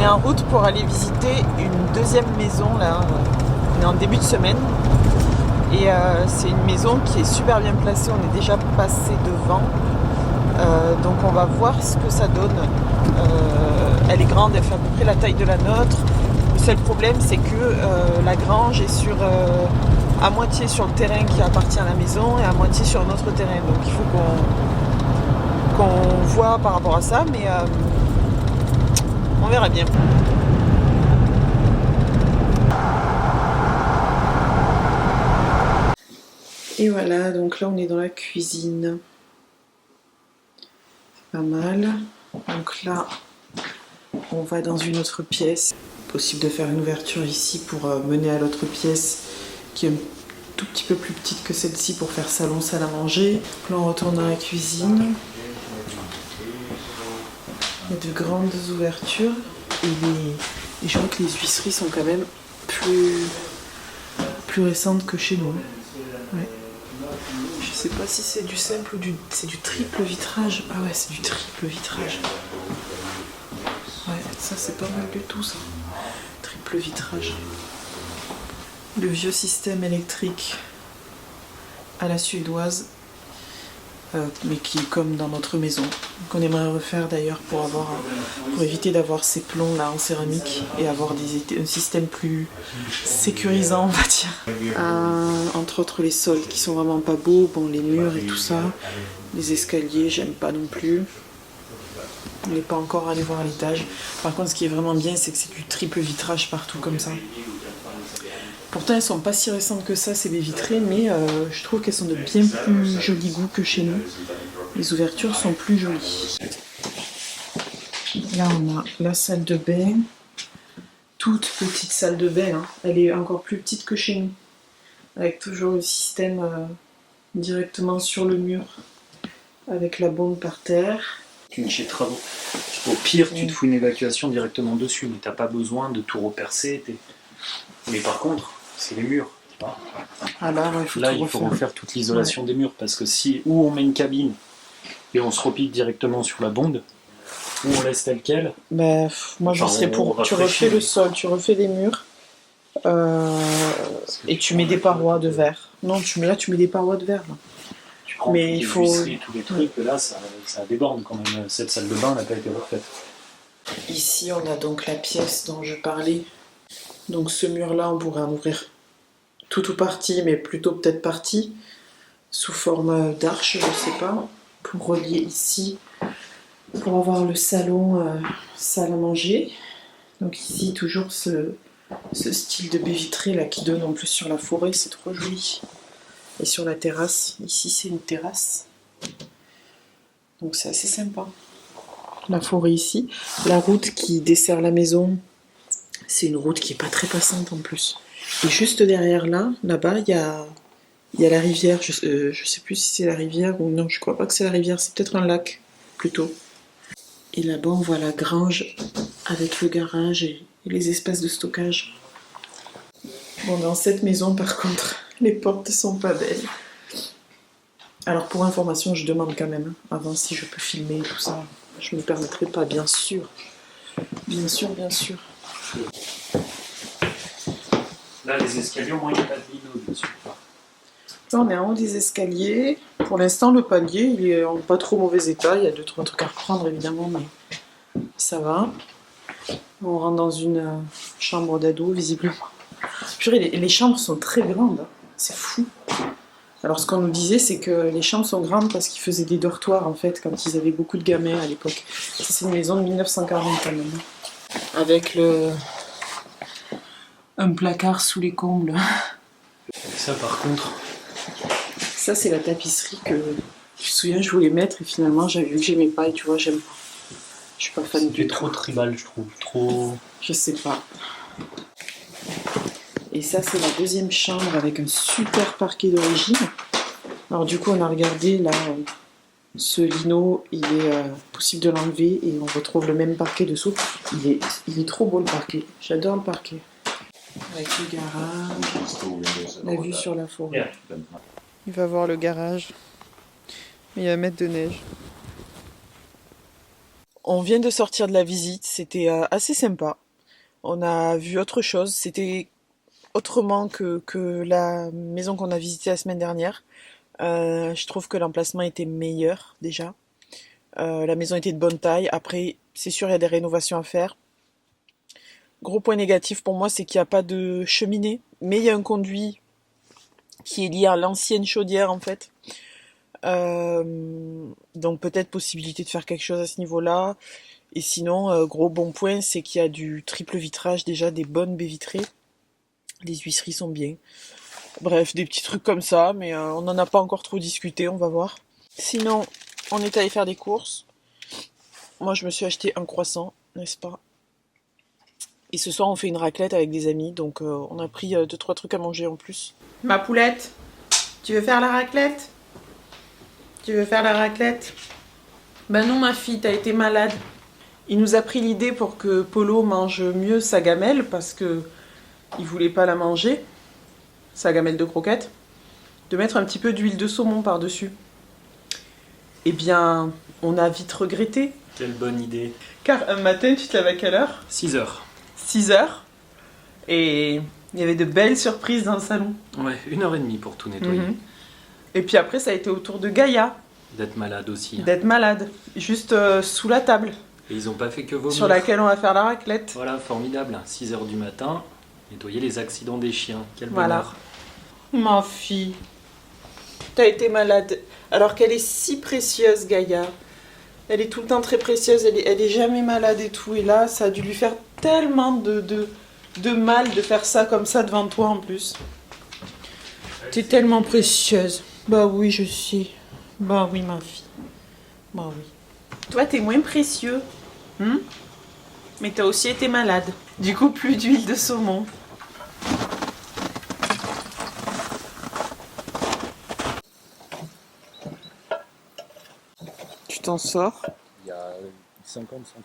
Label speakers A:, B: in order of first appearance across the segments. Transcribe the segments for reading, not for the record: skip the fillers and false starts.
A: est en route pour aller visiter une deuxième maison là. On est en début de semaine et c'est une maison qui est super bien placée. On est déjà passé devant, donc on va voir ce que ça donne. Elle est grande, elle fait à peu près la taille de la nôtre. Le seul problème, c'est que la grange est à moitié sur le terrain qui appartient à la maison et à moitié sur notre terrain. Donc il faut qu'on voit par rapport à ça, mais on verra bien. Et voilà, donc là on est dans la cuisine. C'est pas mal. Donc là, on va dans une autre pièce. Possible de faire une ouverture ici pour mener à l'autre pièce qui est un tout petit peu plus petite que celle-ci pour faire salon, salle à manger. Là on retourne dans la cuisine. Il y a de grandes ouvertures et je vois que les huisseries sont quand même plus récentes que chez nous. Ouais. Je sais pas si c'est du simple ou c'est du triple vitrage. Ah ouais, c'est du triple vitrage. Ouais, ça c'est pas mal du tout ça. Triple vitrage. Le vieux système électrique à la suédoise, mais qui est comme dans notre maison, qu'on aimerait refaire d'ailleurs pour éviter d'avoir ces plombs là en céramique et avoir un système plus sécurisant, on va dire. Entre autres les sols qui sont vraiment pas beaux, bon les murs et tout ça, les escaliers j'aime pas non plus. On n'est pas encore allé voir à l'étage. Par contre ce qui est vraiment bien c'est que c'est du triple vitrage partout comme ça. Pourtant elles sont pas si récentes que ça, c'est des vitrées, mais je trouve qu'elles sont de bien plus joli goût que chez nous. Les ouvertures sont plus jolies. Là on a la salle de bain, toute petite salle de bain, hein. Elle est encore plus petite que chez nous, avec toujours le système directement sur le mur, avec la bombe par terre.
B: Chez travaux. Au pire, tu te fous une évacuation directement dessus, mais t'as pas besoin de tout repercer. Mais par contre, c'est les murs.
A: Ah là, ouais,
B: il faut refaire toute l'isolation des murs, parce que si ou on met une cabine et on se repique directement sur la bonde, ou on laisse tel quel.
A: Bah, moi je serais pour. Tu refais le sol, tu refais les murs, et tu mets des parois de verre. Non, tu mets des parois de verre là.
B: Mais il faut tous les trucs, là ça déborde quand même. Cette salle de bain n'a pas été refaite.
A: Ici on a donc la pièce dont je parlais. Donc ce mur là on pourrait en ouvrir tout ou partie, mais plutôt peut-être partie, sous forme d'arche, je sais pas, pour relier ici, pour avoir le salon, salle à manger. Donc ici toujours ce style de baie vitrée là qui donne en plus sur la forêt, c'est trop joli. Et sur la terrasse, ici c'est une terrasse, donc c'est assez sympa. La forêt ici, la route qui dessert la maison, c'est une route qui est pas très passante en plus. Et juste derrière là-bas, il y a la rivière. Je sais plus si c'est la rivière ou non, je crois pas que c'est la rivière, c'est peut-être un lac plutôt. Et là-bas on voit la grange avec le garage et les espaces de stockage. Bon, dans cette maison par contre, les portes sont pas belles. Alors pour information, je demande quand même, avant si je peux filmer tout ça. Je me permettrai pas, bien sûr. Bien sûr, bien sûr.
B: Là, les escaliers, au moins, il n'y a pas de lino dessus.
A: Là, on est en haut des escaliers. Pour l'instant, le palier, il est en pas trop mauvais état. Il y a 2-3 trucs à reprendre, évidemment, mais ça va. On rentre dans une chambre d'ado, visiblement. Purée, les chambres sont très grandes. C'est fou. Alors, ce qu'on nous disait, c'est que les chambres sont grandes parce qu'ils faisaient des dortoirs, en fait, quand ils avaient beaucoup de gamins à l'époque. Ça, c'est une maison de 1940, quand même. Avec un placard sous les combles.
B: Ça, par contre...
A: Ça, c'est la tapisserie que... Je me souviens, je voulais mettre et finalement, j'avais vu que j'aimais pas et tu vois, j'aime pas. Je suis pas fan du tout.
B: C'est trop tribal, je trouve. Trop...
A: Je sais pas. Et ça, c'est la deuxième chambre avec un super parquet d'origine. Alors du coup, on a regardé là, ce lino, il est possible de l'enlever et on retrouve le même parquet dessous. Il est trop beau le parquet. J'adore le parquet. Avec le garage, la vue sur la forêt. Il va voir le garage. Il y a 1 mètre de neige. On vient de sortir de la visite, c'était assez sympa. On a vu autre chose, c'était autrement que la maison qu'on a visitée la semaine dernière. Je trouve que l'emplacement était meilleur déjà. La maison était de bonne taille. Après, c'est sûr, il y a des rénovations à faire. Gros point négatif pour moi, c'est qu'il n'y a pas de cheminée, mais il y a un conduit qui est lié à l'ancienne chaudière en fait. Donc peut-être possibilité de faire quelque chose à ce niveau-là. Et sinon, gros bon point, c'est qu'il y a du triple vitrage, déjà des bonnes baies vitrées. Les huisseries sont bien. Bref, des petits trucs comme ça, mais on n'en a pas encore trop discuté, on va voir. Sinon, on est allé faire des courses. Moi, je me suis acheté un croissant, n'est-ce pas? Et ce soir, on fait une raclette avec des amis, donc on a pris 2-3 trucs à manger en plus. Ma poulette, tu veux faire la raclette? Tu veux faire la raclette? Ben non, ma fille, t'as été malade. Il nous a pris l'idée pour que Polo mange mieux sa gamelle, parce que il voulait pas la manger, sa gamelle de croquettes, de mettre un petit peu d'huile de saumon par-dessus. Eh bien, on a vite regretté.
B: Quelle bonne idée.
A: Car un matin, tu te lèves à quelle heure?
B: 6 heures.
A: 6 heures. Et il y avait de belles surprises dans le salon.
B: Ouais, 1h30 pour tout nettoyer.
A: Et puis après, ça a été au tour de Gaïa.
B: D'être malade aussi.
A: D'être malade. Juste sous la table.
B: Et ils ont pas fait que vomir.
A: Sur laquelle on va faire la raclette.
B: Voilà, formidable. 6 heures du matin, nettoyer les accidents des chiens. Quel
A: Voilà.
B: bonheur.
A: Ma fille, t'as été malade. Alors qu'elle est si précieuse, Gaïa. Elle est tout le temps très précieuse, elle est jamais malade et tout. Et là, ça a dû lui faire tellement de mal de faire ça comme ça devant toi en plus. T'es tellement précieuse. Bah oui, je sais. Bah oui, ma fille. Bah oui. Toi, t'es moins précieux. Mais t'as aussi été malade. Du coup, plus d'huile de saumon. Tu t'en sors?
B: Il y a 50 cm.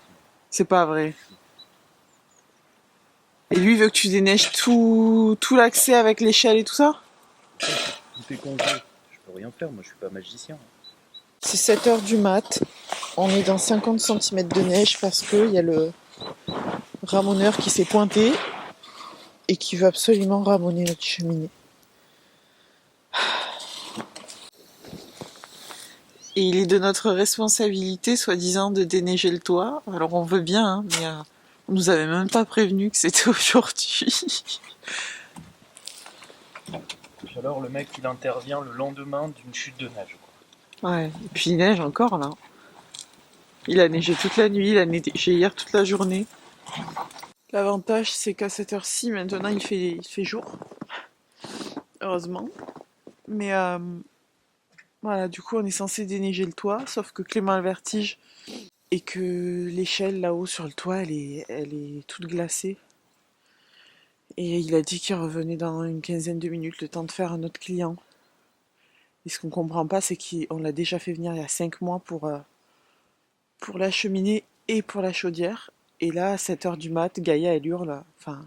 A: C'est pas vrai. Et lui, il veut que tu déneiges tout l'accès avec l'échelle et tout ça?
B: Tout est congelé. Je peux rien faire, moi je suis pas magicien.
A: C'est 7h du mat. On est dans 50 cm de neige parce qu'il y a le ramoneur qui s'est pointé et qui veut absolument ramoner notre cheminée. Et il est de notre responsabilité, soi-disant, de déneiger le toit. Alors on veut bien, hein, mais on nous avait même pas prévenu que c'était aujourd'hui.
B: Puis alors le mec il intervient le lendemain d'une chute de neige.
A: Ouais, et puis il neige encore là. Il a neigé toute la nuit, il a neigé hier toute la journée. L'avantage c'est qu'à cette heure-ci, maintenant il fait jour. Heureusement. Mais voilà, du coup on est censé déneiger le toit, sauf que Clément a le vertige et que l'échelle là-haut sur le toit elle est toute glacée. Et il a dit qu'il revenait dans une quinzaine de minutes, le temps de faire un autre client. Et ce qu'on comprend pas, c'est qu'on l'a déjà fait venir il y a 5 mois pour la cheminée et pour la chaudière. Et là, à 7h du mat, Gaïa, elle hurle, enfin,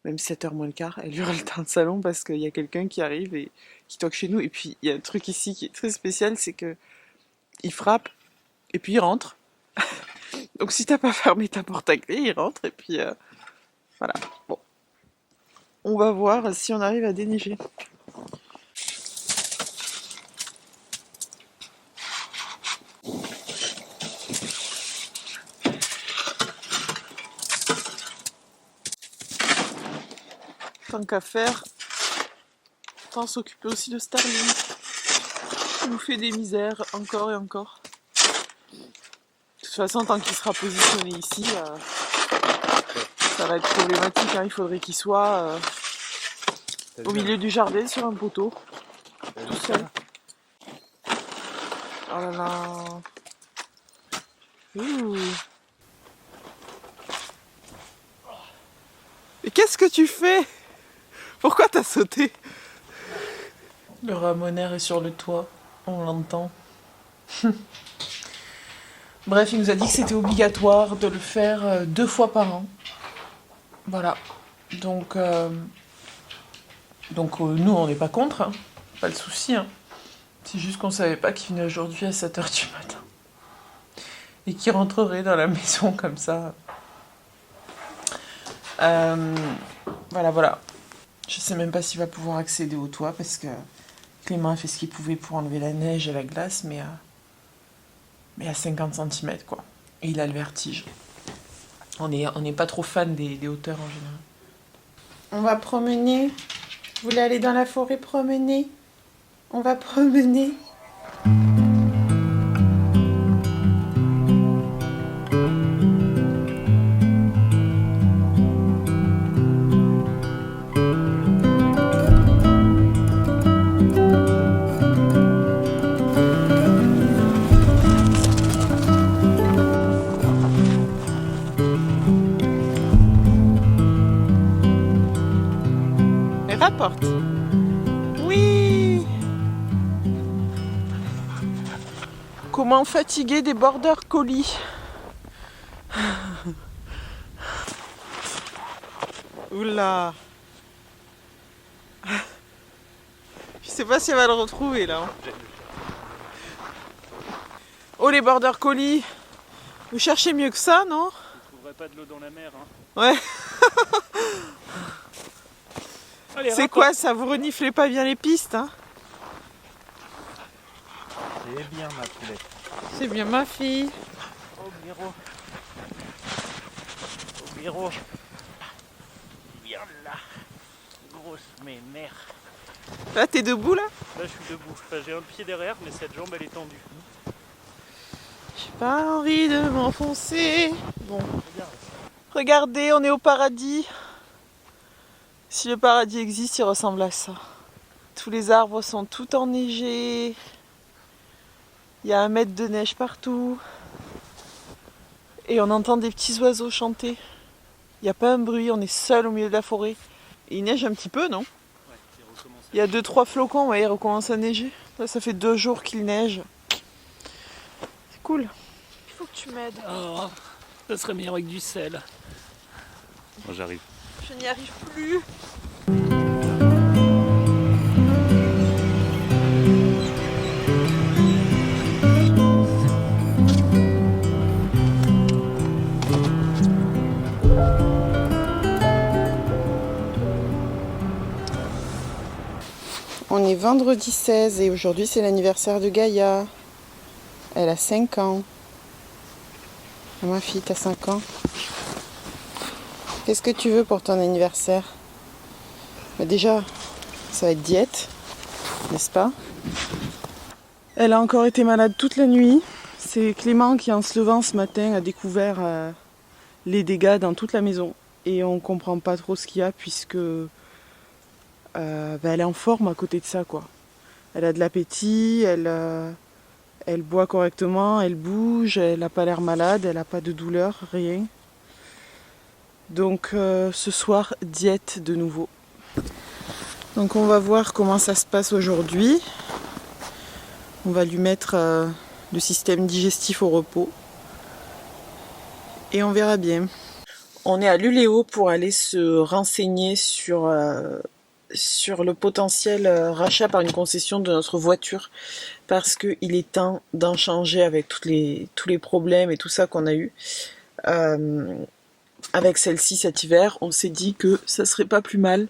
A: même 7h moins le quart, elle hurle dans le salon parce qu'il y a quelqu'un qui arrive et qui toque chez nous. Et puis, il y a un truc ici qui est très spécial, c'est que il frappe et puis il rentre. Donc si t'as pas fermé ta porte à clé, il rentre et puis voilà. Bon. On va voir si on arrive à déneiger. Tant qu'à faire, tant s'occuper aussi de Starling. Il nous fait des misères encore et encore. De toute façon, tant qu'il sera positionné ici, ça va être problématique. Hein. Il faudrait qu'il soit au milieu du jardin sur un poteau, tout seul. Oh là là. Ouh. Et qu'est-ce que tu fais? Pourquoi t'as sauté? Le ramoneur est sur le toit, on l'entend. Bref, il nous a dit que c'était obligatoire de le faire 2 fois par an. Voilà. Donc nous, on n'est pas contre, hein. Pas le souci. Hein. C'est juste qu'on savait pas qu'il venait aujourd'hui à 7h du matin. et qui rentrerait dans la maison comme ça. Voilà. Je sais même pas s'il va pouvoir accéder au toit parce que Clément a fait ce qu'il pouvait pour enlever la neige et la glace, mais à 50 cm quoi. Et il a le vertige. On n'est pas trop fan des hauteurs en général. On va promener. Vous voulez aller dans la forêt promener? On va promener. Rapporte. Oui. Comment fatiguer des border collies? Oula. Je sais pas si elle va le retrouver là. Oh les border collies. Vous cherchez mieux que ça, non?
B: Vous trouverez pas de l'eau dans la mer, hein.
A: Ouais.
B: Allez,
A: c'est quoi ça? Vous reniflez pas bien les pistes, hein?
B: C'est bien ma poulette.
A: C'est bien ma fille.
B: Oh Miro. Oh Miro. Viens là. Grosse mémère.
A: Là t'es debout là?
B: Là je suis debout. Enfin, j'ai un pied derrière mais cette jambe elle est tendue.
A: J'ai pas envie de m'enfoncer. Bon. Regardez, on est au paradis. Si le paradis existe, il ressemble à ça. Tous les arbres sont tout enneigés. Il y a 1 mètre de neige partout. Et on entend des petits oiseaux chanter. Il n'y a pas un bruit, on est seul au milieu de la forêt. Et il neige un petit peu, non?
B: Ouais, il recommence.
A: Il y a 2-3 flocons, ouais, il recommence à neiger. Là, ça fait 2 jours qu'il neige. C'est cool. Il faut que tu m'aides.
B: Oh, ça serait meilleur avec du sel. Bon, j'arrive.
A: Je n'y arrive plus. On est vendredi 16 et aujourd'hui c'est l'anniversaire de Gaïa. Elle a 5 ans. Ah, ma fille, t'as 5 ans. Qu'est-ce que tu veux pour ton anniversaire? Bah déjà, ça va être diète, n'est-ce pas? Elle a encore été malade toute la nuit. C'est Clément qui, en se levant ce matin, a découvert les dégâts dans toute la maison. Et on comprend pas trop ce qu'il y a puisque elle est en forme à côté de ça, quoi. Elle a de l'appétit, elle boit correctement, elle bouge, elle n'a pas l'air malade, elle n'a pas de douleur, rien. Donc ce soir, diète de nouveau. Donc on va voir comment ça se passe aujourd'hui. On va lui mettre le système digestif au repos. Et on verra bien. On est à Luléo pour aller se renseigner sur le potentiel rachat par une concession de notre voiture. Parce qu'il est temps d'en changer avec tous les problèmes et tout ça qu'on a eu. Avec celle-ci cet hiver, on s'est dit que ça serait pas plus mal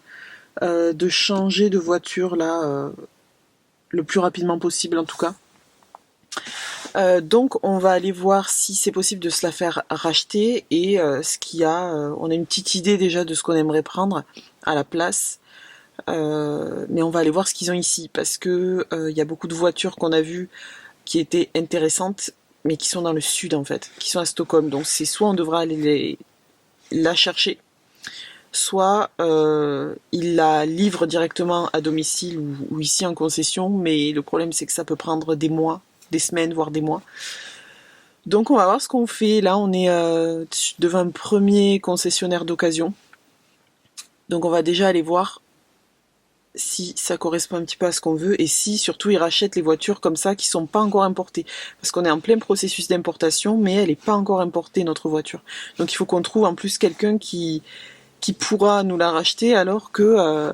A: de changer de voiture là, le plus rapidement possible en tout cas. Donc on va aller voir si c'est possible de se la faire racheter et ce qu'il y a. On a une petite idée déjà de ce qu'on aimerait prendre à la place. Mais on va aller voir ce qu'ils ont ici parce que y a beaucoup de voitures qu'on a vues qui étaient intéressantes mais qui sont dans le sud en fait, qui sont à Stockholm. Donc c'est soit on devra aller la chercher, soit ils la livrent directement à domicile ou ici en concession, mais le problème c'est que ça peut prendre des mois, des semaines, voire des mois. Donc on va voir ce qu'on fait. Là on est devant un premier concessionnaire d'occasion. Donc on va déjà aller voir si ça correspond un petit peu à ce qu'on veut et si surtout ils rachètent les voitures comme ça qui sont pas encore importées. Parce qu'on est en plein processus d'importation mais elle est pas encore importée notre voiture. Donc il faut qu'on trouve en plus quelqu'un qui pourra nous la racheter alors que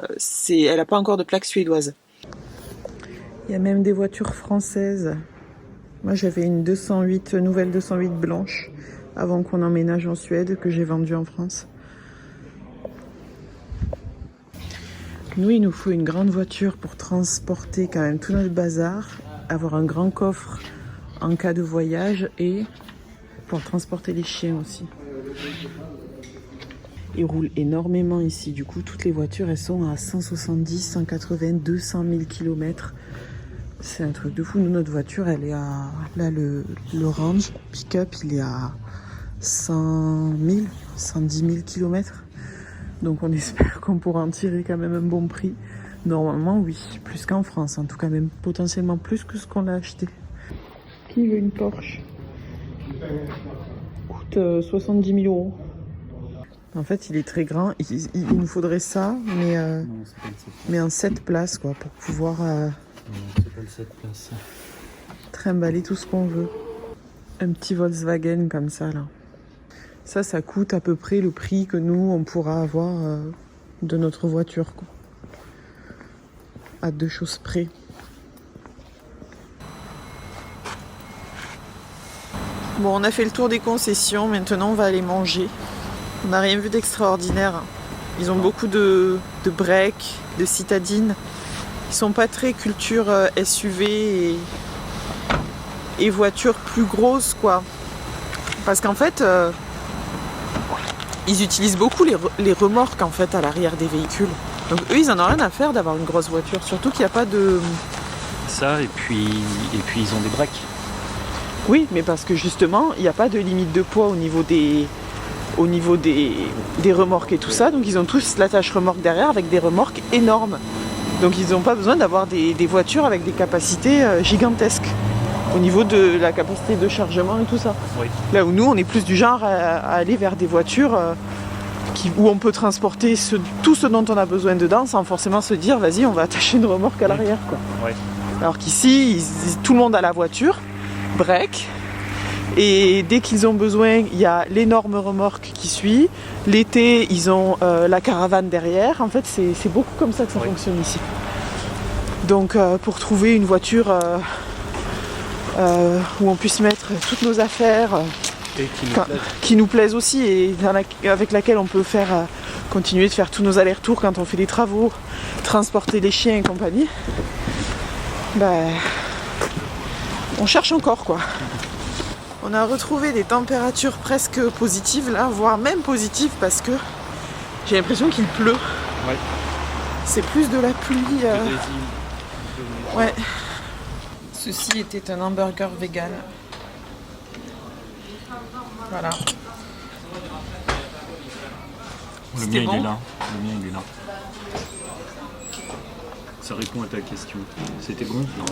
A: elle n'a pas encore de plaque suédoise. Il y a même des voitures françaises. Moi j'avais une 208, nouvelle 208 blanche avant qu'on emménage en Suède que j'ai vendue en France. Nous, il nous faut une grande voiture pour transporter quand même tout notre bazar, avoir un grand coffre en cas de voyage et pour transporter les chiens aussi. Il roule énormément ici, du coup toutes les voitures elles sont à 170, 180, 200 000 km. C'est un truc de fou. Nous, notre voiture elle est à... Là le Range pick-up il est à 100 000, 110 000 km. Donc on espère qu'on pourra en tirer quand même un bon prix. Normalement oui, plus qu'en France, en tout cas même potentiellement plus que ce qu'on a acheté. Qui veut une Porsche? Coûte 70 000 €. En fait il est très grand, il nous faudrait ça, mais en 7 places quoi, pour pouvoir
B: c'est pas le 7 places.
A: trimballer tout ce qu'on veut. Un petit Volkswagen comme ça là. Ça coûte à peu près le prix que nous, on pourra avoir de notre voiture, quoi. À 2 choses près. Bon, on a fait le tour des concessions, maintenant on va aller manger. On n'a rien vu d'extraordinaire. Ils ont beaucoup de breaks, de citadines. Ils sont pas très culture SUV et voitures plus grosses, quoi. Parce qu'en fait... ils utilisent beaucoup les remorques en fait à l'arrière des véhicules. Donc eux ils en ont rien à faire d'avoir une grosse voiture, surtout qu'il n'y a pas de...
B: Ça et puis ils ont des breaks.
A: Oui, mais parce que justement il n'y a pas de limite de poids au niveau des remorques et tout ça, donc ils ont tous l'attache remorque derrière avec des remorques énormes. Donc ils n'ont pas besoin d'avoir des voitures avec des capacités gigantesques au niveau de la capacité de chargement et tout ça.
B: Oui.
A: Là où nous, on est plus du genre à aller vers des voitures où on peut transporter tout ce dont on a besoin dedans sans forcément se dire vas-y, on va attacher une remorque à l'arrière, quoi.
B: Oui.
A: Alors qu'ici, tout le monde a la voiture, break, et dès qu'ils ont besoin, il y a l'énorme remorque qui suit. L'été, ils ont la caravane derrière. En fait, c'est beaucoup comme ça que ça fonctionne ici. Donc, pour trouver une voiture... où on puisse mettre toutes nos affaires
B: Et
A: qui nous plaisent aussi et avec laquelle on peut continuer de faire tous nos allers-retours quand on fait des travaux, transporter les chiens et compagnie. On cherche encore, quoi. On a retrouvé des températures presque positives là, voire même positives parce que j'ai l'impression qu'il pleut.
B: Ouais.
A: C'est plus de la pluie. Ouais. Ceci était un hamburger vegan. Voilà.
B: Le
A: C'était
B: mien
A: bon.
B: il est là. Le mien il est là. Ça répond à ta question. C'était bon? Non.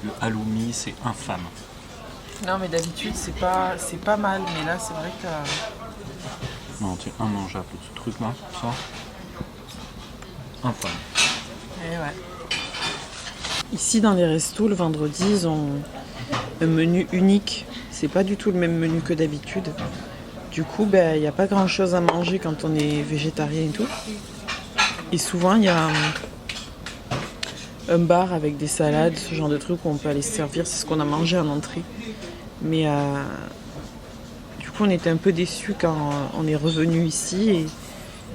B: Le halloumi c'est infâme.
A: Non mais d'habitude c'est pas mal, mais là c'est vrai que...
B: Non, c'est immangeable ce truc là, ça. Infâme.
A: Et ouais. Ici dans les restos le vendredi ils ont un menu unique. C'est pas du tout le même menu que d'habitude. Du coup il n'y a pas grand chose à manger quand on est végétarien et tout. Et souvent il y a un bar avec des salades, ce genre de trucs où on peut aller se servir, c'est ce qu'on a mangé en entrée. Mais du coup on était un peu déçus quand on est revenu ici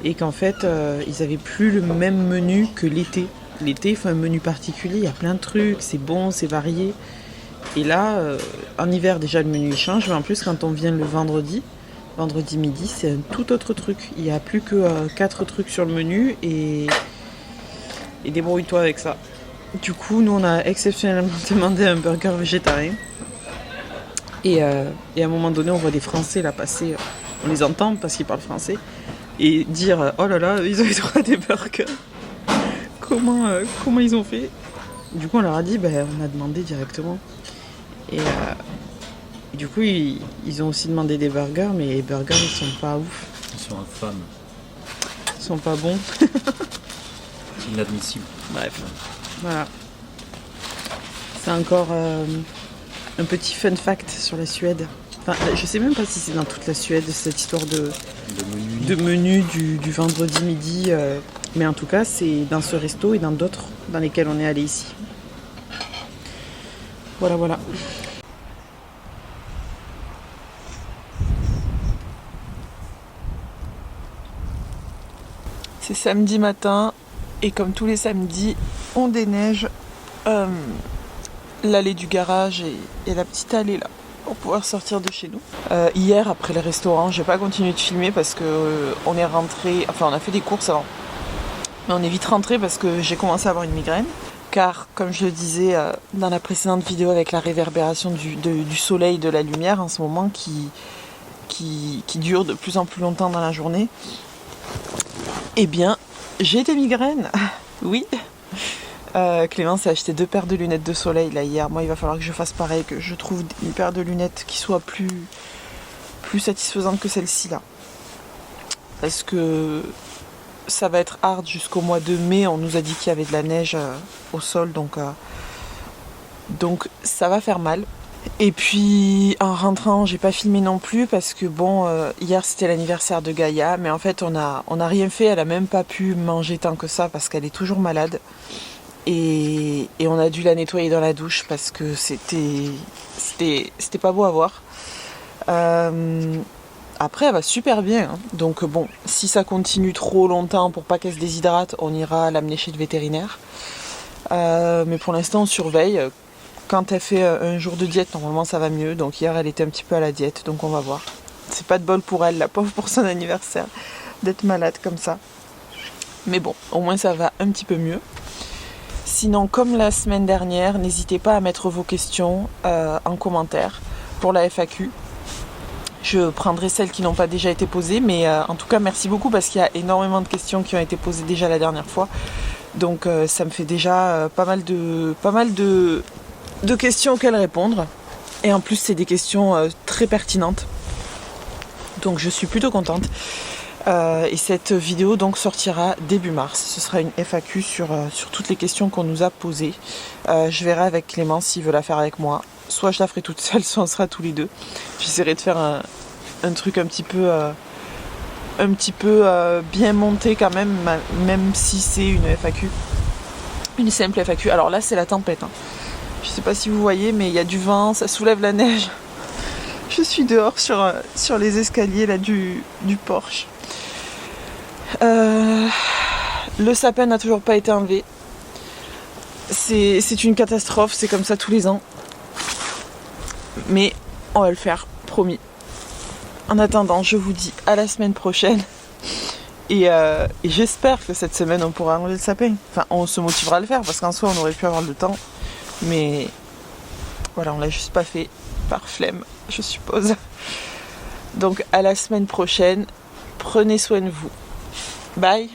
A: et qu'en fait ils avaient plus le même menu que l'été. L'été il faut un menu particulier, il y a plein de trucs, c'est bon, c'est varié. Et là, en hiver déjà le menu il change, mais en plus quand on vient le vendredi midi, c'est un tout autre truc. Il n'y a plus que 4 trucs sur le menu et débrouille-toi avec ça. Du coup, nous on a exceptionnellement demandé un burger végétarien. Et à un moment donné, on voit des Français là passer, on les entend parce qu'ils parlent français, et dire oh là là, ils ont eu droit à des burgers. Comment ils ont fait? Du coup, on leur a dit, on a demandé directement. Et du coup, ils ont aussi demandé des burgers, mais les burgers, ils sont pas ouf.
B: Ils sont infâmes.
A: Ils sont pas bons.
B: C'est inadmissible.
A: Bref, voilà. C'est encore un petit fun fact sur la Suède. Enfin, je sais même pas si c'est dans toute la Suède, cette histoire de menu du vendredi midi. Mais en tout cas, c'est dans ce resto et dans d'autres dans lesquels on est allé ici. Voilà, voilà. C'est samedi matin et comme tous les samedis, on déneige l'allée du garage et la petite allée là pour pouvoir sortir de chez nous. Hier, après le restaurant, j'ai pas continué de filmer parce que on est rentré, enfin on a fait des courses avant, mais on est vite rentré parce que j'ai commencé à avoir une migraine. Car, comme je le disais dans la précédente vidéo avec la réverbération du soleil, de la lumière en ce moment qui dure de plus en plus longtemps dans la journée, eh bien, j'ai des migraines. Oui. Clément s'est acheté 2 paires de lunettes de soleil là hier. Moi, il va falloir que je fasse pareil, que je trouve une paire de lunettes qui soit plus satisfaisante que celle-ci là. Parce que ça va être hard jusqu'au mois de mai. On nous a dit qu'il y avait de la neige au sol, donc ça va faire mal. Et puis en rentrant, j'ai pas filmé non plus parce que bon, hier c'était l'anniversaire de Gaïa, mais en fait on a rien fait. Elle a même pas pu manger tant que ça parce qu'elle est toujours malade. Et on a dû la nettoyer dans la douche parce que c'était pas beau à voir. Après, elle va super bien, hein. Donc bon, si ça continue trop longtemps pour pas qu'elle se déshydrate, on ira l'amener chez le vétérinaire. Mais pour l'instant, on surveille. Quand elle fait un jour de diète, normalement ça va mieux. Donc hier, elle était un petit peu à la diète, donc on va voir. C'est pas de bol pour elle, la pauvre, pour son anniversaire, d'être malade comme ça. Mais bon, au moins ça va un petit peu mieux. Sinon, comme la semaine dernière, n'hésitez pas à mettre vos questions en commentaire pour la FAQ. Je prendrai celles qui n'ont pas déjà été posées, mais en tout cas, merci beaucoup parce qu'il y a énormément de questions qui ont été posées déjà la dernière fois. Donc ça me fait déjà pas mal de questions auxquelles répondre. Et en plus, c'est des questions très pertinentes. Donc je suis plutôt contente. Et cette vidéo donc sortira début mars. Ce sera une FAQ sur toutes les questions qu'on nous a posées. Je verrai avec Clément s'il veut la faire avec moi. Soit je la ferai toute seule, soit on sera tous les deux. J'essaierai de faire un truc un petit peu bien monté quand même, même si c'est une FAQ. Une simple FAQ. Alors là c'est la tempête, hein. Je sais pas si vous voyez, mais il y a du vent, ça soulève la neige. Je suis dehors sur les escaliers là, du Porsche. Le sapin n'a toujours pas été enlevé. C'est une catastrophe, c'est comme ça tous les ans. Mais on va le faire, promis. En attendant, je vous dis à la semaine prochaine. Et j'espère que cette semaine on pourra enlever le sapin. Enfin, on se motivera à le faire parce qu'en soi on aurait pu avoir le temps. Mais voilà, on l'a juste pas fait par flemme, je suppose. Donc à la semaine prochaine. Prenez soin de vous. Bye.